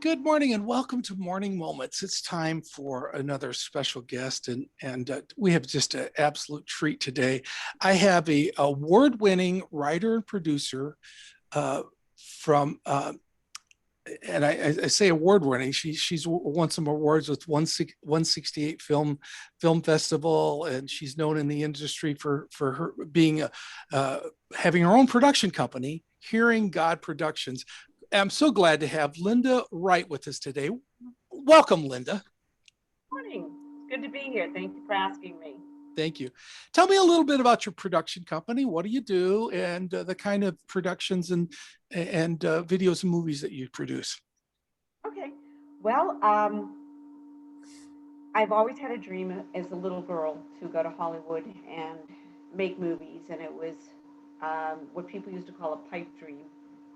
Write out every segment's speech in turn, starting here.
Good morning and welcome to Morning Moments. It's time for another special guest, and we have just an absolute treat today. I have a award-winning writer and producer uh, from, and I say award-winning. She's won some awards with 168 Film Festival, and she's known in the industry for her being having her own production company, Hearing God Productions. I'm so glad to have Linda Wright with us today. Welcome, Linda. Morning. It's good to be here. Thank you for asking me. Thank you. Tell me a little bit about your production company. What do you do, and the kind of productions and videos and movies that you produce? Okay. Well, I've always had a dream as a little girl to go to Hollywood and make movies, and it was what people used to call a pipe dream,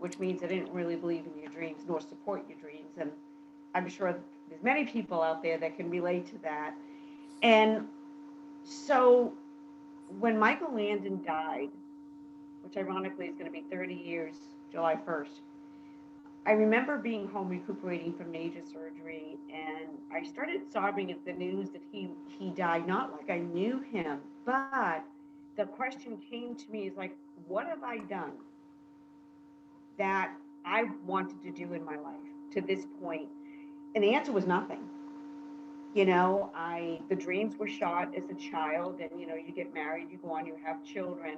which means I didn't really believe in your dreams nor support your dreams. And I'm sure there's many people out there that can relate to that. And so when Michael Landon died, which ironically is going to be 30 years, July 1st, I remember being home recuperating from major surgery, and I started sobbing at the news that he died. Not like I knew him, but the question came to me is like, what have I done that I wanted to do in my life to this point? And the answer was nothing. I the dreams were shot as a child, and you get married, you go on, you have children,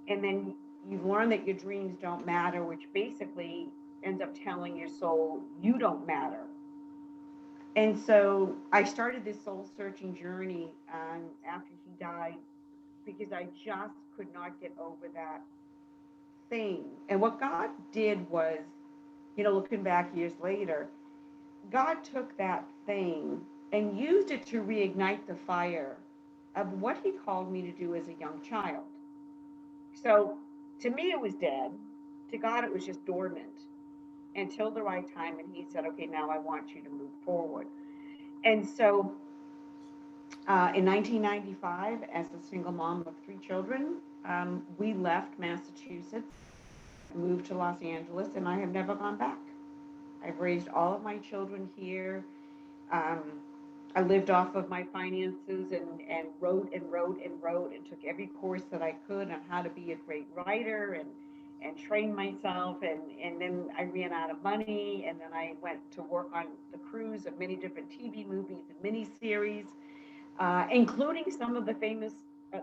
and then you learn that your dreams don't matter, which basically ends up telling your soul you don't matter. And so I started this soul searching journey after he died, because I just could not get over that thing. And what God did was, looking back years later, God took that thing and used it to reignite the fire of what he called me to do as a young child. So to me, it was dead. To God, it was just dormant until the right time. And he said, okay, now I want you to move forward. And so in 1995, as a single mom of three children, we left Massachusetts, moved to Los Angeles, and I have never gone back. I've raised all of my children here. Um, I lived off of my finances and wrote and wrote and wrote and took every course that I could on how to be a great writer and trained myself. And then I ran out of money. And then I went to work on the crews of many different TV movies and miniseries, including some of the famous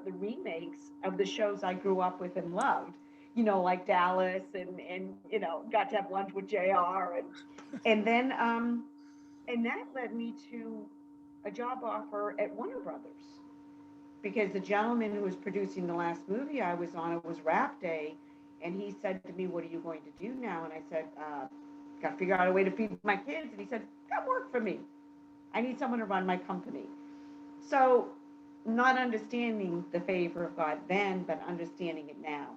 the remakes of the shows I grew up with and loved. Like Dallas and got to have lunch with JR and that led me to a job offer at Warner Brothers, because the gentleman who was producing the last movie I was on, it was Wrap Day, and he said to me, "What are you going to do now?" And I said, "Got to figure out a way to feed my kids." And he said, "Come work for me. I need someone to run my company." So, not understanding the favor of God then, but understanding it now.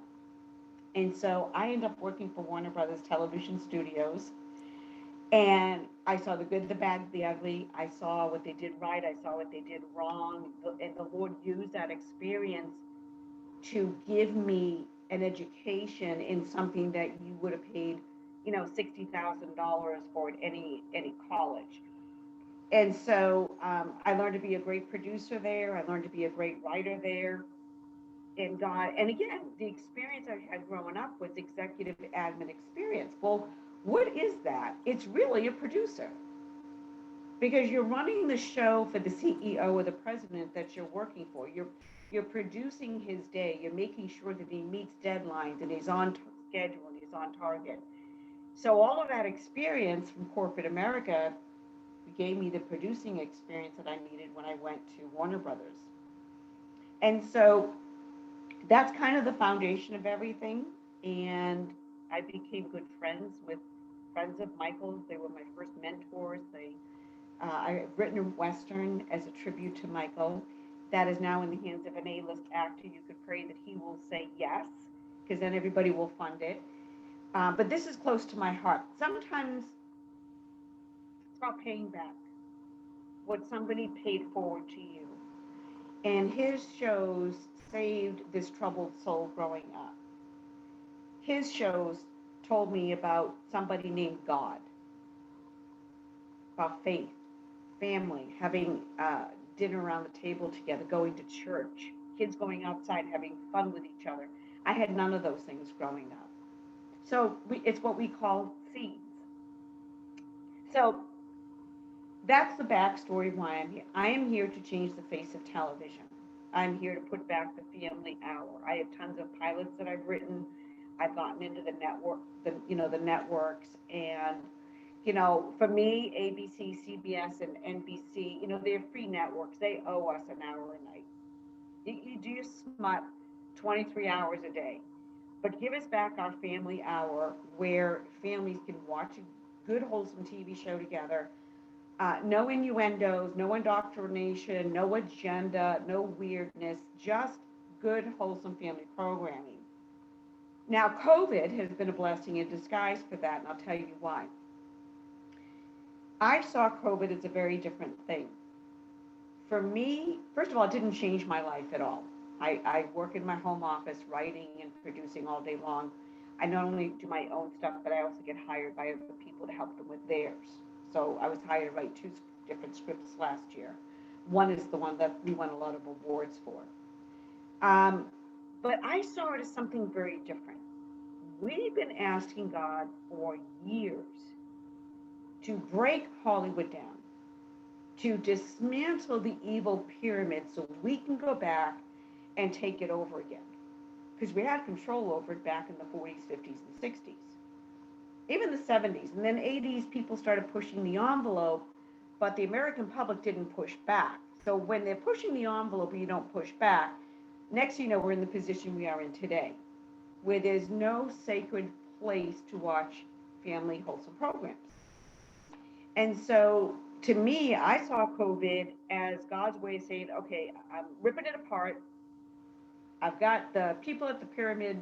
And so I ended up working for Warner Brothers Television Studios, and I saw the good, the bad, the ugly. I saw what they did right. I saw what they did wrong. And the Lord used that experience to give me an education in something that you would have paid, $60,000 for at any college. And so I learned to be a great producer there. I learned to be a great writer there. And again, the experience I had growing up was executive admin experience. Well, what is that? It's really a producer, because you're running the show for the CEO or the president that you're working for. You're producing his day. You're making sure that he meets deadlines and he's on schedule and he's on target. So all of that experience from corporate America gave me the producing experience that I needed when I went to Warner Brothers. And so that's kind of the foundation of everything. And I became good friends with friends of Michael's. They were my first mentors. I've written a Western as a tribute to Michael that is now in the hands of an A-list actor. You could pray that he will say yes, because then everybody will fund it. But this is close to my heart. Sometimes it's about paying back what somebody paid forward to you. And his shows saved this troubled soul growing up. His shows told me about somebody named God. about faith, family, having dinner around the table together, going to church, kids going outside, having fun with each other. I had none of those things growing up. So it's what we call seeds. So that's the backstory of why I'm here. I am here to change the face of television. I'm here to put back the family hour. I have tons of pilots that I've written. I've gotten into the network, the networks, and for me, ABC, CBS, and NBC, they're free networks. They owe us an hour a night. You do your smut 23 hours a day, but give us back our family hour where families can watch a good, wholesome TV show together. No innuendos, no indoctrination, no agenda, no weirdness, just good, wholesome family programming. Now, COVID has been a blessing in disguise for that, and I'll tell you why. I saw COVID as a very different thing. For me, first of all, it didn't change my life at all. I work in my home office, writing and producing all day long. I not only do my own stuff, but I also get hired by other people to help them with theirs. So I was hired to write two different scripts last year. One is the one that we won a lot of awards for. Um, but I saw it as something very different. We've been asking God for years to break Hollywood down, to dismantle the evil pyramid so we can go back and take it over again. Because we had control over it back in the 40s, 50s, and 60s. Even the 70s. And then 80s, people started pushing the envelope, but the American public didn't push back. So when they're pushing the envelope and you don't push back, next thing you know, we're in the position we are in today, where there's no sacred place to watch family wholesome programs. And so to me, I saw COVID as God's way of saying, okay, I'm ripping it apart. I've got the people at the pyramid,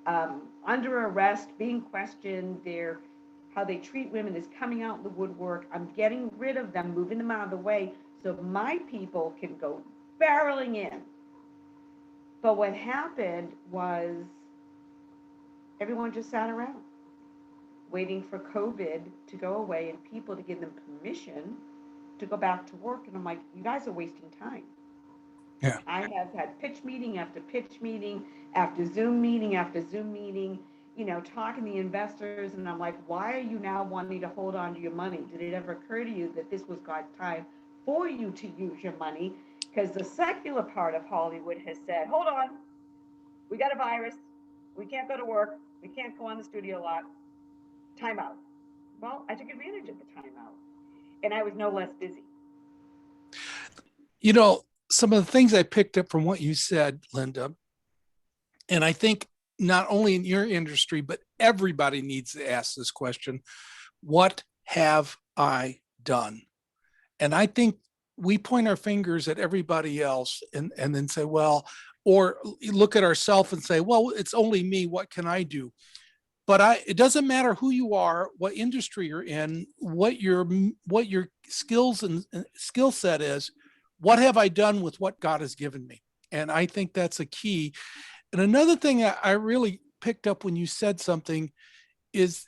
under arrest, being questioned. How they treat women is coming out in the woodwork. I'm getting rid of them, moving them out of the way so my people can go barreling in. But what happened was everyone just sat around waiting for COVID to go away and people to give them permission to go back to work. And I'm like, you guys are wasting time. Yeah. I have had pitch meeting after pitch meeting, after Zoom meeting after Zoom meeting, talking to investors. And I'm like, why are you now wanting to hold on to your money? Did it ever occur to you that this was God's time for you to use your money? Because the secular part of Hollywood has said, hold on, we got a virus. We can't go to work. We can't go on the studio lot. Time out. Well, I took advantage of the time out and I was no less busy. Some of the things I picked up from what you said, Linda, and I think not only in your industry, but everybody needs to ask this question: what have I done? And I think we point our fingers at everybody else and then say, well, or look at ourselves and say, well, it's only me. What can I do? But it doesn't matter who you are, what industry you're in, what your skills and skill set is. What have I done with what God has given me? And I think that's a key. And another thing I really picked up when you said something is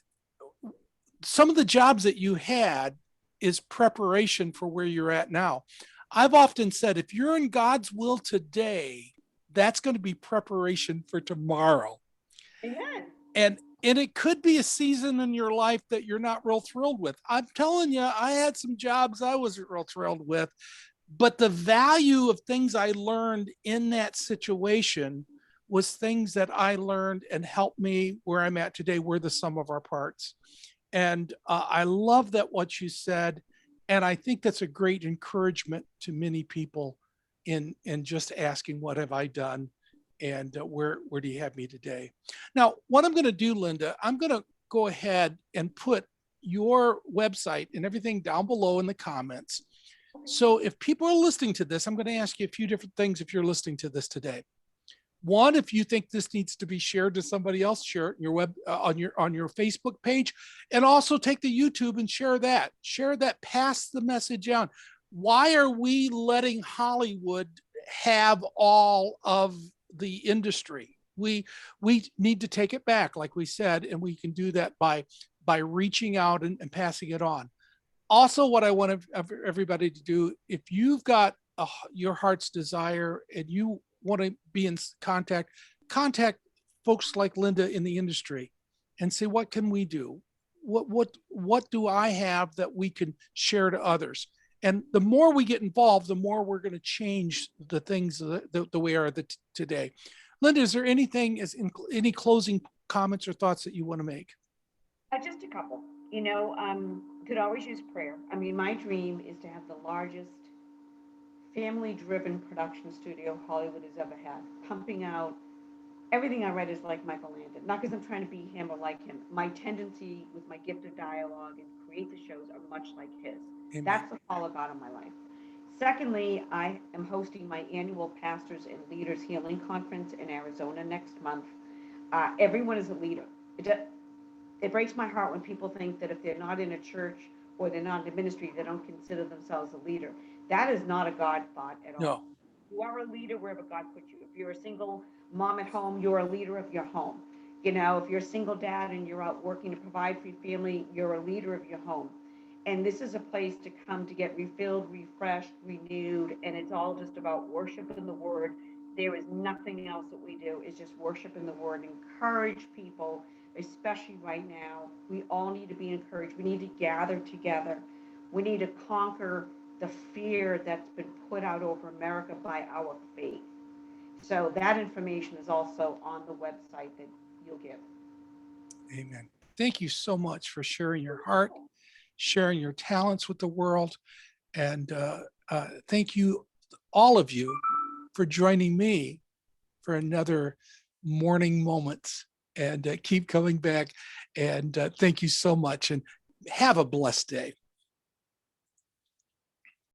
some of the jobs that you had is preparation for where you're at now. I've often said, if you're in God's will today, that's going to be preparation for tomorrow. Amen. And it could be a season in your life that you're not real thrilled with. I'm telling you, I had some jobs I wasn't real thrilled with, but the value of things I learned in that situation was things that I learned and helped me where I'm at today. We're the sum of our parts. And I love that what you said. And I think that's a great encouragement to many people in just asking, what have I done? And where do you have me today? Now, what I'm going to do, Linda, I'm going to go ahead and put your website and everything down below in the comments. So if people are listening to this, I'm going to ask you a few different things if you're listening to this today. One, if you think this needs to be shared to somebody else, share it in your web on your Facebook page, and also take the YouTube and share that. Pass the message on. Why are we letting Hollywood have all of the industry? We need to take it back, like we said, and we can do that by reaching out and passing it on. Also, what I want everybody to do, if you've got your heart's desire and you want to be in contact folks like Linda in the industry and say, what can we do? What do I have that we can share to others? And the more we get involved, the more we're going to change the things the way are today. Linda, is there anything, any closing comments or thoughts that you want to make? Just a couple. Could always use prayer. I mean, my dream is to have the largest family-driven production studio Hollywood has ever had, pumping out everything I read is like Michael Landon. Not because I'm trying to be him or like him. My tendency with my gift of dialogue and create the shows are much like his. Amen. That's the call of God in my life. Secondly, I am hosting my annual Pastors and Leaders Healing Conference in Arizona next month. Everyone is a leader. It breaks my heart when people think that if they're not in a church or they're not in a ministry, they don't consider themselves a leader. That is not a God thought at all. No. You are a leader wherever God put you. If you're a single mom at home, you're a leader of your home. If you're a single dad and you're out working to provide for your family, you're a leader of your home. And this is a place to come to get refilled, refreshed, renewed, and it's all just about worship in the Word. There is nothing else that we do. It's just worship in the Word. Encourage people, especially right now. We all need to be encouraged. We need to gather together. We need to conquer the fear that's been put out over America by our faith. So that information is also on the website that you'll get. Amen. Thank you so much for sharing your heart, sharing your talents with the world. And thank you, all of you, for joining me for another Morning Moments. And keep coming back. And thank you so much. And have a blessed day.